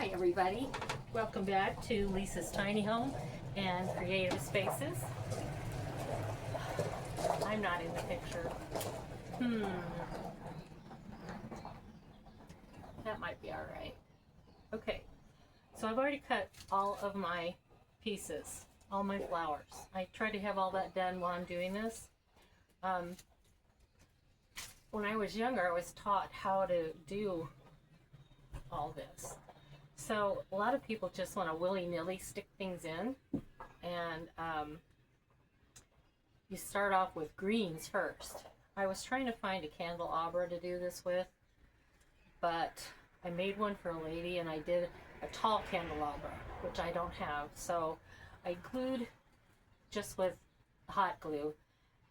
Hi everybody, welcome back to Lisa's Tiny Home and Creative Spaces. I'm not in the picture. That might be alright. Okay, so I've already cut all of my pieces, all my flowers. I try to have all that done while I'm doing this. When I was younger, I was taught how to do all this. So a lot of people just want to willy-nilly stick things in, and you start off with greens first. I was trying to find a candelabra to do this with, but I made one for a lady and I did a tall candelabra, which I don't have. So I glued just with hot glue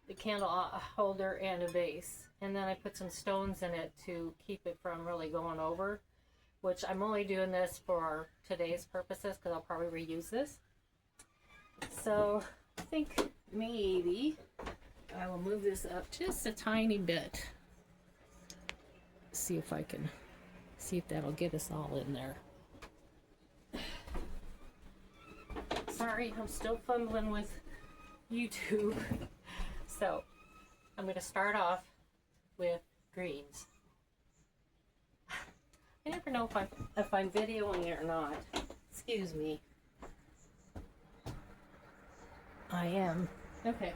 the candle holder and a base, and then I put some stones in it to keep it from really going over, which I'm only doing this for today's purposes because I'll probably reuse this. So I think maybe I will move this up just a tiny bit. See if I can see if that'll get us all in there. Sorry, I'm still fumbling with YouTube. So I'm going to start off with greens. I never know if I'm videoing it or not. Excuse me. I am. Okay.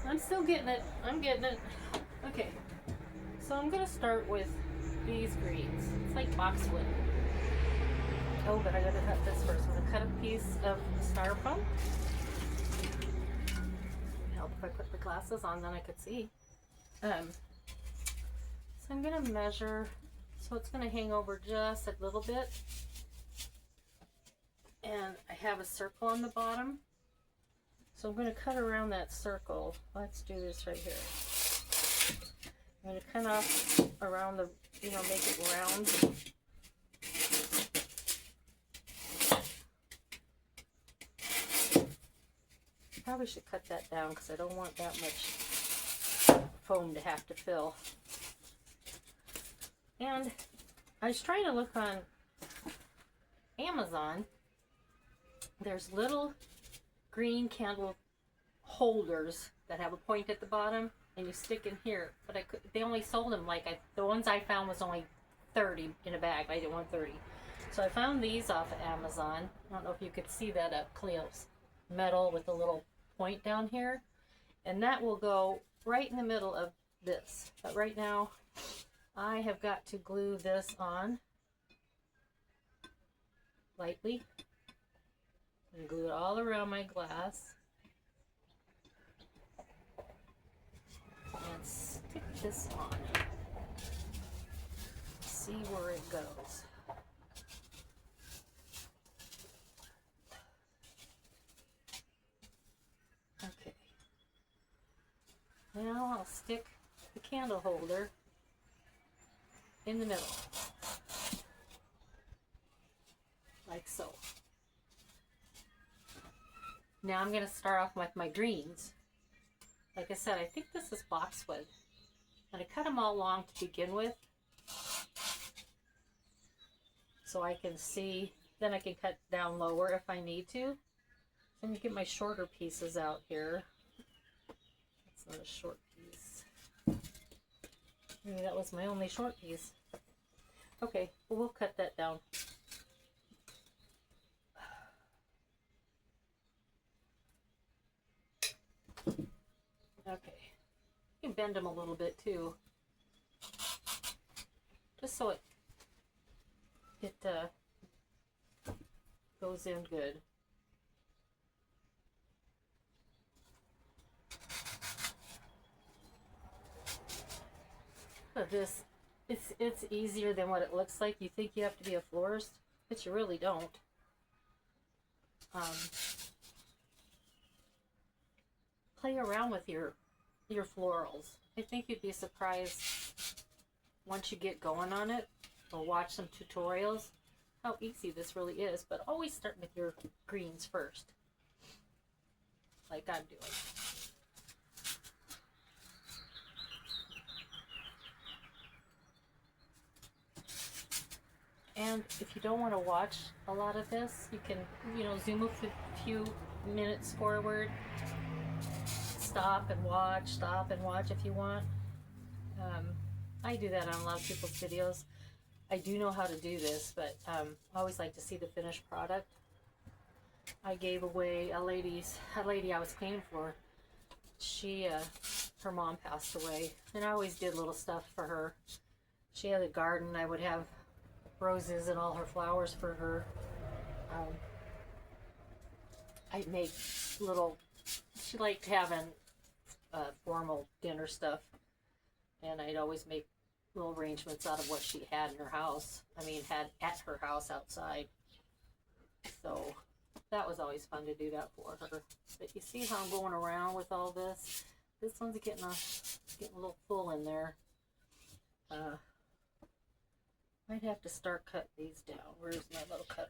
I'm still getting it. I'm getting it. Okay. So I'm going to start with these greens. It's like boxwood. Oh, but I got to cut this first. I'm going to cut a piece of styrofoam. Help if I put the glasses on, then I could see. So I'm going to measure. So it's going to hang over just a little bit. And I have a circle on the bottom. So I'm going to cut around that circle. Let's do this right here. I'm going to cut off around the, make it round. Probably should cut that down because I don't want that much foam to have to fill. And I was trying to look on Amazon. There's little green candle holders that have a point at the bottom, and you stick in here. But they only sold them the ones I found was only 30 in a bag. I didn't want 30, so I found these off of Amazon. I don't know if you could see that up close. Metal with a little point down here, and that will go right in the middle of this. But right now I have got to glue this on lightly and glue it all around my glass and stick this on. See where it goes. Okay. Now I'll stick the candle holder in the middle, like so. Now I'm going to start off with my greens. Like I said, I think this is boxwood, and I cut them all long to begin with, so I can see. Then I can cut down lower if I need to. So I'm going to get my shorter pieces out here. That's not a short piece. Maybe that was my only short piece. Okay, well, we'll cut that down. Okay, you can bend them a little bit too, just so it goes in good. But this, it's easier than what it looks like. You think you have to be a florist, but you really don't. Play around with your florals. I think you'd be surprised once you get going on it or watch some tutorials how easy this really is. But always start with your greens first, like I'm doing. And if you don't want to watch a lot of this, you can, zoom a few minutes forward, stop and watch if you want. I do that on a lot of people's videos. I do know how to do this, but I always like to see the finished product. I gave away a lady I was cleaning for. She, her mom passed away, and I always did little stuff for her. She had a garden. I would have roses and all her flowers for her. I'd make little, she liked having formal dinner stuff, and I'd always make little arrangements out of what she had in her house. Had at her house outside. So that was always fun to do that for her. But you see how I'm going around with all this? This one's getting a little full in there. Might have to start cutting these down. Where's my little cutter?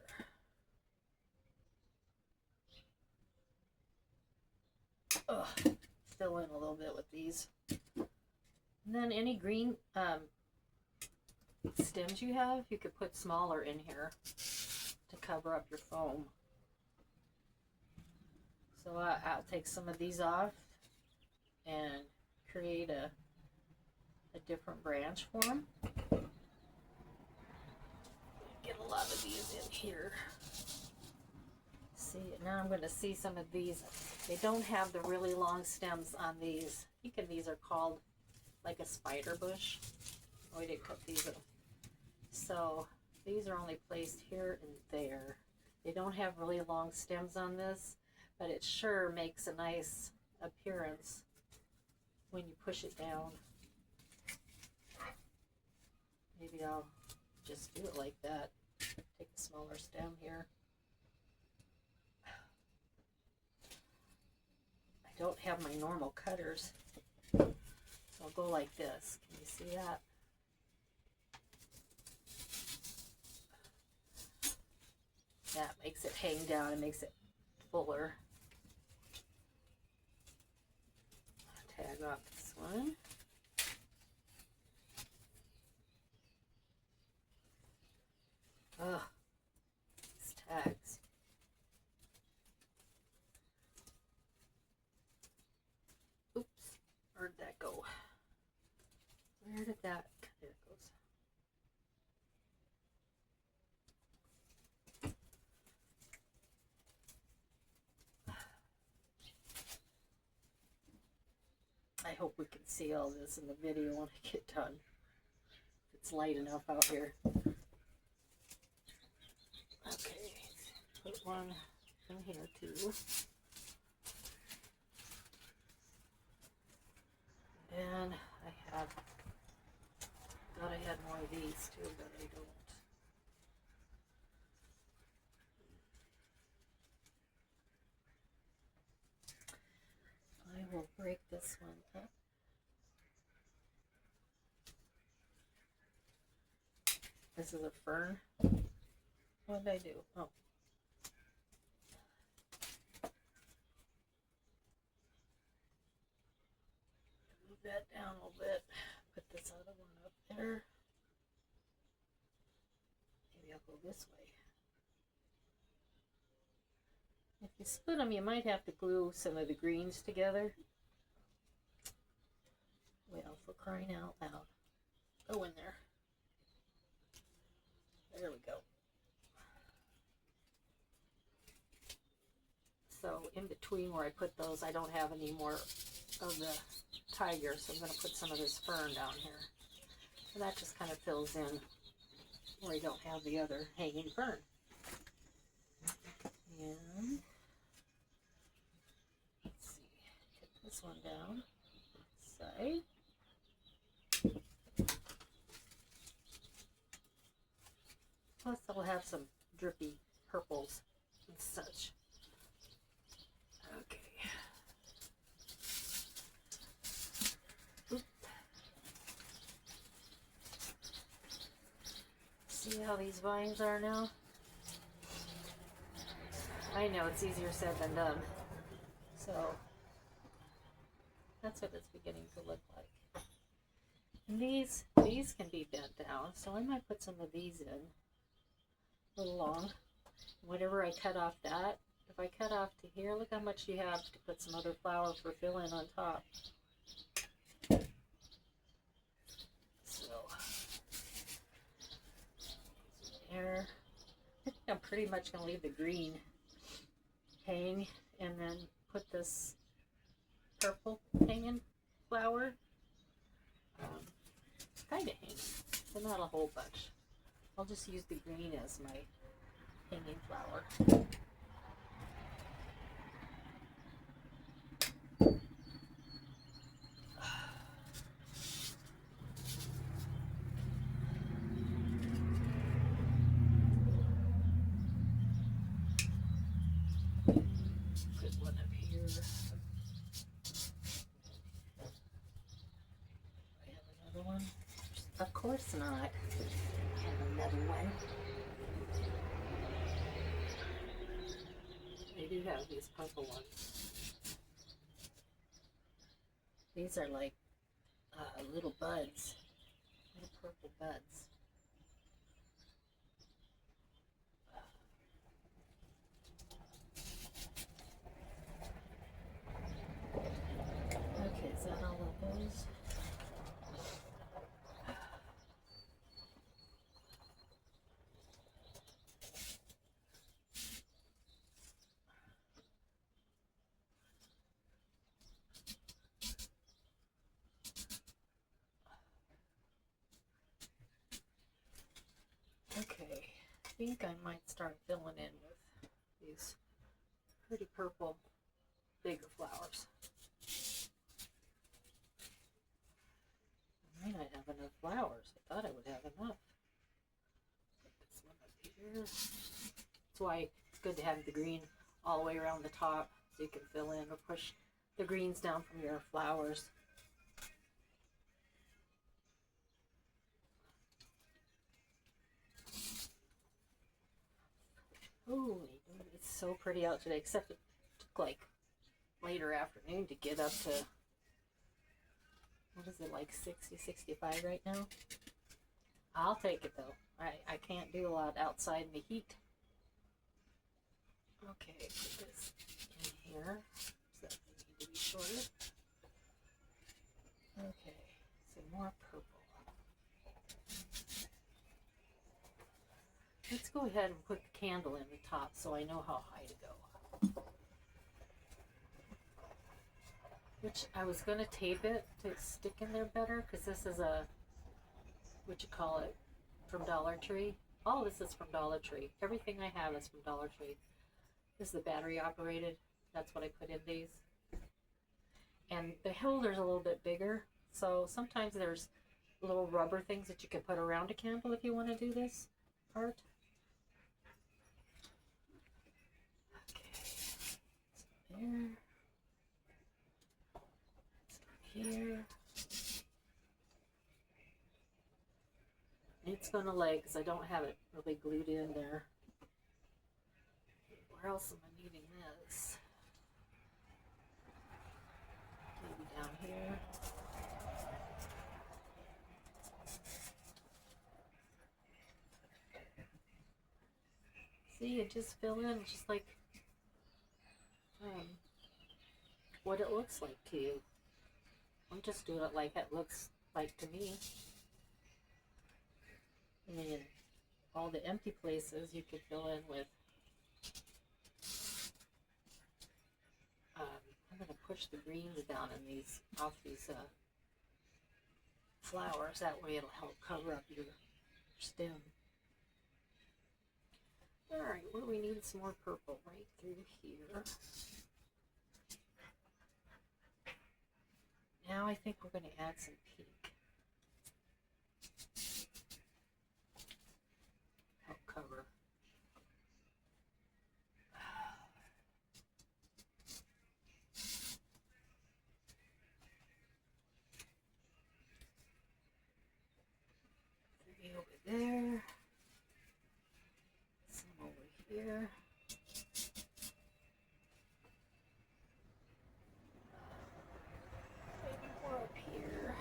Ugh, fill in a little bit with these. And then any green stems you have, you could put smaller in here to cover up your foam. So I'll take some of these off and create a different branch for them. Get a lot of these in here. See, now I'm going to see some of these. They don't have the really long stems on these. I think these are called like a spider bush. Oh, I didn't cut these up. So these are only placed here and there. They don't have really long stems on this, but it sure makes a nice appearance when you push it down. Maybe I'll just do it like that. Take a smaller stem here. I don't have my normal cutters, so I'll go like this. Can you see that? That makes it hang down and makes it fuller. Tag off this one. Ugh, these tags. Oops, where'd that go? Where did that, there it goes. I hope we can see all this in the video when I get done. It's light enough out here. Okay, put one in here too. And I thought I had more of these too, but I don't. I will break this one up. This is a fern. What did I do? Oh. Move that down a little bit. Put this other one up there. Maybe I'll go this way. If you split them, you might have to glue some of the greens together. Well, for crying out loud. Go in there. There we go. So in between where I put those, I don't have any more of the tiger, so I'm going to put some of this fern down here. And that just kind of fills in where I don't have the other hanging fern. And let's see, get this one down this side. Plus I'll have some drippy purples and such. Okay. Oop. See how these vines are now? I know it's easier said than done. So that's what it's beginning to look like. And these can be bent down, so I might put some of these in. a little long. Whenever I cut off that, if I cut off to here, look how much you have to put some other flower for fill-in on top. So, there. I think I'm pretty much going to leave the green hang and then put this purple hanging flower. Kind of hanging, but not a whole bunch. I'll just use the green as my hanging flower. Put one up here. I have another one. Of course not. I have another one. I do have these purple ones. These are like little buds, little purple buds. Okay, is that all of those? Okay, I think I might start filling in with these pretty purple bigger flowers. I might not have enough flowers. I thought I would have enough. Put this one up here. That's why it's good to have the green all the way around the top so you can fill in or push the greens down from your flowers. Oh, it's so pretty out today, except it took like later afternoon to get up to, what is it, like 60, 65 right now? I'll take it though. I can't do a lot outside in the heat. Okay, put this in here. So that need to be shorter. Okay, some more purple. Let's go ahead and put the candle in the top so I know how high to go. Which I was going to tape it to stick in there better because this is a, what you call it, from Dollar Tree. All this is from Dollar Tree. Everything I have is from Dollar Tree. This is the battery operated. That's what I put in these. And the holder's a little bit bigger. So sometimes there's little rubber things that you can put around a candle if you want to do this part. There. Here. It's gonna lay because I don't have it really glued in there. Where else am I needing this? Maybe down here. See, it just fill in just like what it looks like to you. I'm just doing it like it looks like to me. And then all the empty places you could fill in with. I'm going to push the greens down in these, off these flowers. That way it'll help cover up your stem. Alright, where do we need some more purple? Right through here. Now I think we're going to add some pink. Help cover. Three over there. Some over here. Maybe more up here.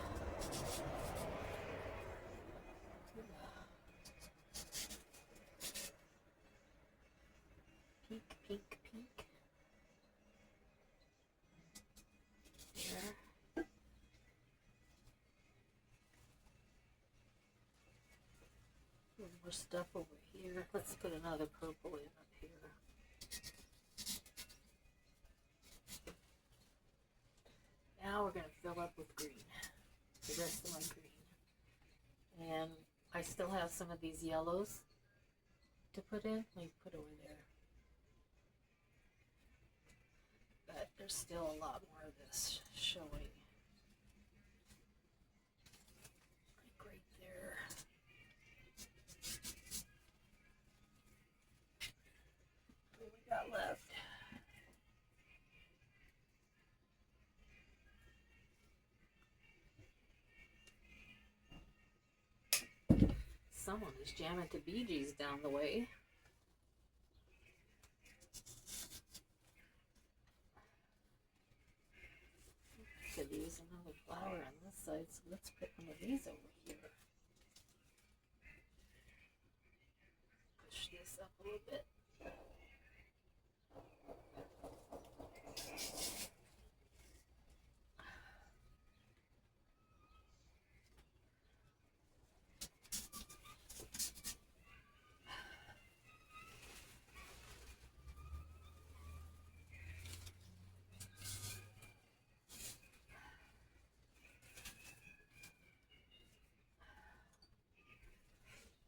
Pink, pink. There. More stuff over here. Let's put another purple in up here. Now we're going to fill up with green. The rest of my green. And I still have some of these yellows to put in. Let me put over there. But there's still a lot more of this showing. Like right there. What we got left? Someone is jamming to Bee Gees down the way. Could use another flower on this side, so let's put one of these over here. Push this up a little bit.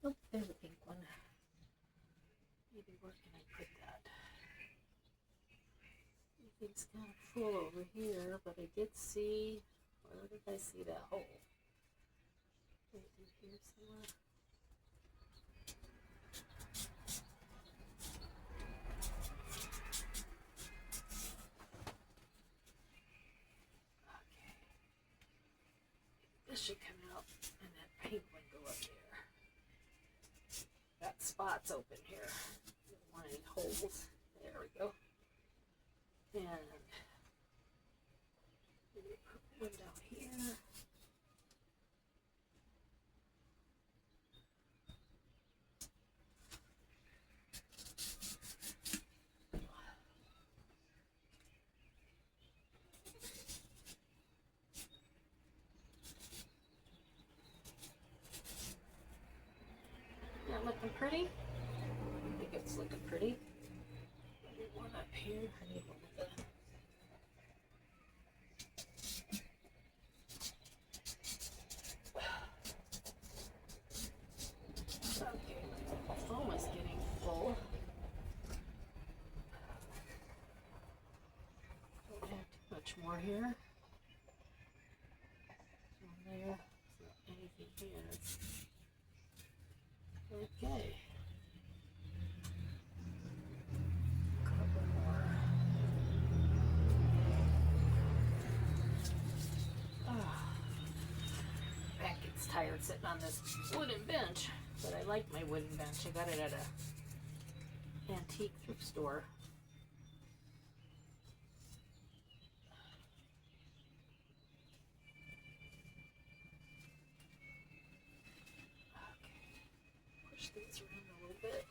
Oh, there's a pink one. Maybe where can I put that? Everything's kind of full over here, but I did see, where did I see that hole? Right in here somewhere. Okay. This should come out, and that pink one go up there. Got spots open here. Don't want any holes. There we go. And put one down here. Not looking pretty? I think it's looking pretty. I need one up here. I need one with the okay, it's almost getting full. Don't have too much more here. One there. Not anything here. Okay. Couple more. Back gets tired sitting on this wooden bench, but I like my wooden bench. I got it at a antique thrift store. Push these around a little bit.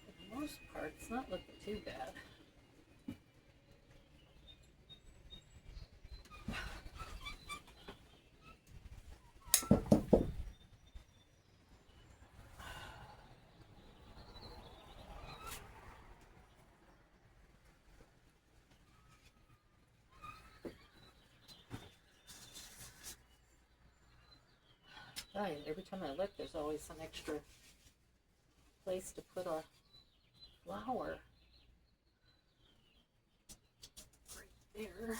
For the most part, it's not looking too bad. Right, every time I look, there's always some extra place to put a flower. Right there.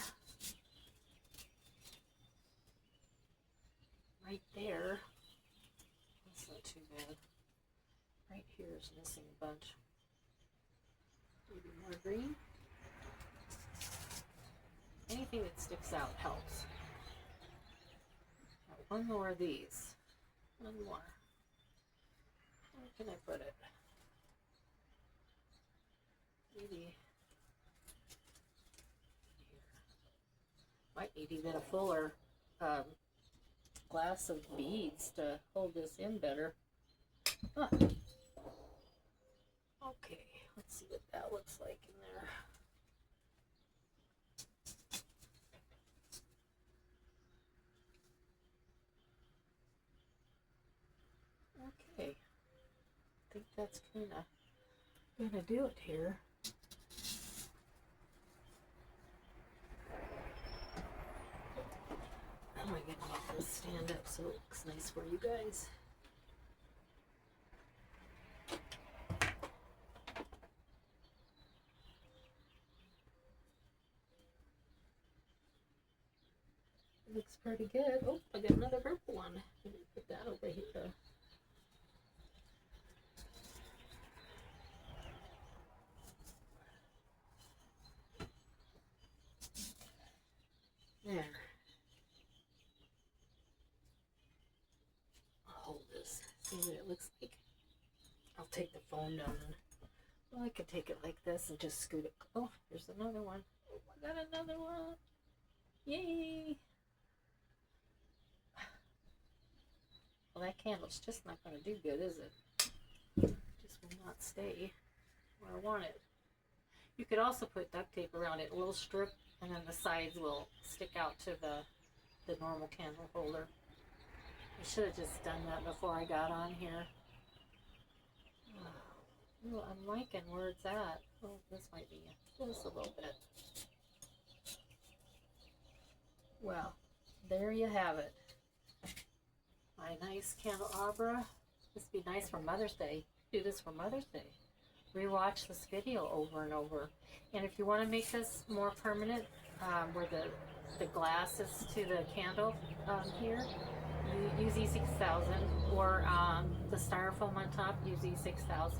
Right there. That's not too bad. Right here is missing a bunch. Maybe more green. Anything that sticks out helps. Now, one more of these. One more. Where can I put it? Maybe here. Might need even a fuller glass of beads to hold this in better. Huh. Okay, let's see what that looks like in there. Okay, I think that's kind of gonna do it here. How am I gonna make this stand up so it looks nice for you guys? It looks pretty good. Oh, I got another purple one. I'm gonna put that over here. There. I'll hold this. See what it looks like. I'll take the phone down and, well, I could take it like this and just scoot it. Oh, there's another one. Oh, I got another one. Yay! Well, that candle's just not going to do good, is it? Just will not stay where I want it. You could also put duct tape around it, a little strip, and then the sides will stick out to the normal candle holder. I should have just done that before I got on here. Ooh, I'm liking where it's at. Oh, this might be just a little bit. Well, there you have it. My nice candelabra. This would be nice for Mother's Day. Do this for Mother's Day. Rewatch this video over and over. And if you want to make this more permanent, where the glass is to the candle here, you use E6000, or the styrofoam on top, use E6000.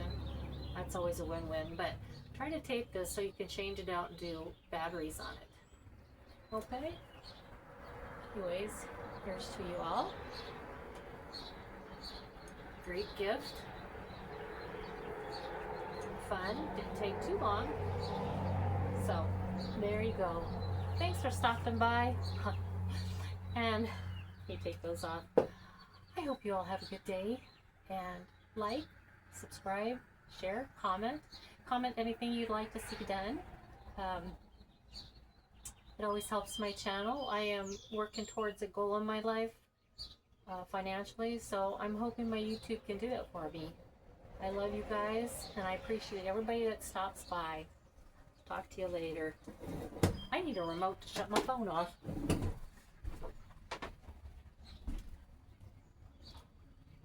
That's always a win-win. But try to tape this so you can change it out and do batteries on it. Okay? Anyways, here's to you all. Great gift. Fun. Didn't take too long. So, there you go. Thanks for stopping by. And you take those off. I hope you all have a good day. And like, subscribe, share, comment. Comment anything you'd like to see done. It always helps my channel. I am working towards a goal in my life financially, so I'm hoping my YouTube can do that for me. I love you guys, and I appreciate everybody that stops by. Talk to you later. I need a remote to shut my phone off.